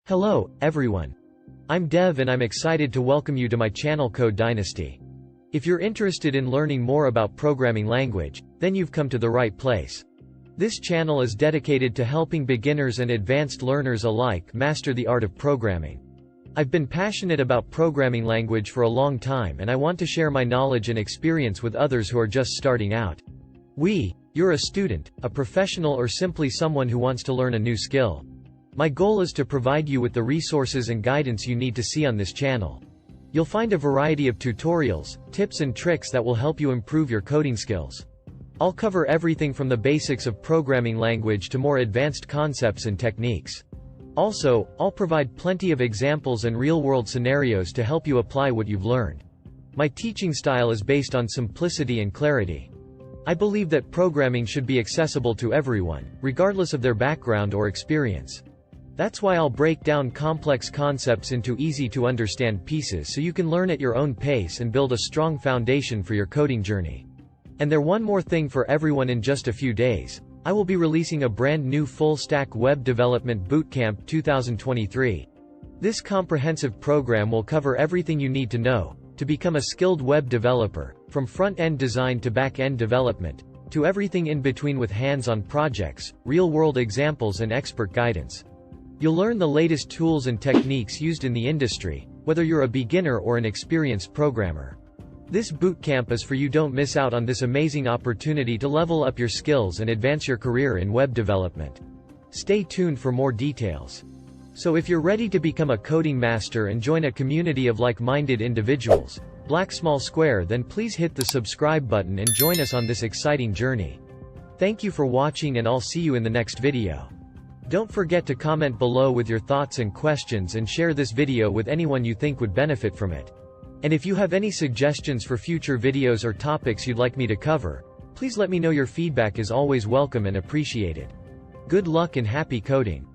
Hello, everyone. I'm Dev and I'm excited to welcome you to my channel Code Dynasty. If you're interested in learning more about programming language, then you've come to the right place. This channel is dedicated to helping beginners and advanced learners alike master the art of programming. I've been passionate about programming language for a long time and I want to share my knowledge and experience with others who are just starting out. You're a student, a professional or simply someone who wants to learn a new skill. My goal is to provide you with the resources and guidance you need to see on this channel. You'll find a variety of tutorials, tips and tricks that will help you improve your coding skills. I'll cover everything from the basics of programming language to more advanced concepts and techniques. Also, I'll provide plenty of examples and real-world scenarios to help you apply what you've learned. My teaching style is based on simplicity and clarity. I believe that programming should be accessible to everyone, regardless of their background or experience. That's why I'll break down complex concepts into easy-to-understand pieces so you can learn at your own pace and build a strong foundation for your coding journey. And there's one more thing for everyone. In just a few days, I will be releasing a brand new full-stack web development bootcamp 2023. This comprehensive program will cover everything you need to know to become a skilled web developer, from front-end design to back-end development, to everything in between, with hands-on projects, real-world examples and expert guidance. You'll learn the latest tools and techniques used in the industry, whether you're a beginner or an experienced programmer. This bootcamp is for you. Don't miss out on this amazing opportunity to level up your skills and advance your career in web development. Stay tuned for more details. So if you're ready to become a coding master and join a community of like-minded individuals, then please hit the subscribe button and join us on this exciting journey. Thank you for watching and I'll see you in the next video. Don't forget to comment below with your thoughts and questions and share this video with anyone you think would benefit from it. And if you have any suggestions for future videos or topics you'd like me to cover, please let me know. Your feedback is always welcome and appreciated. Good luck and happy coding.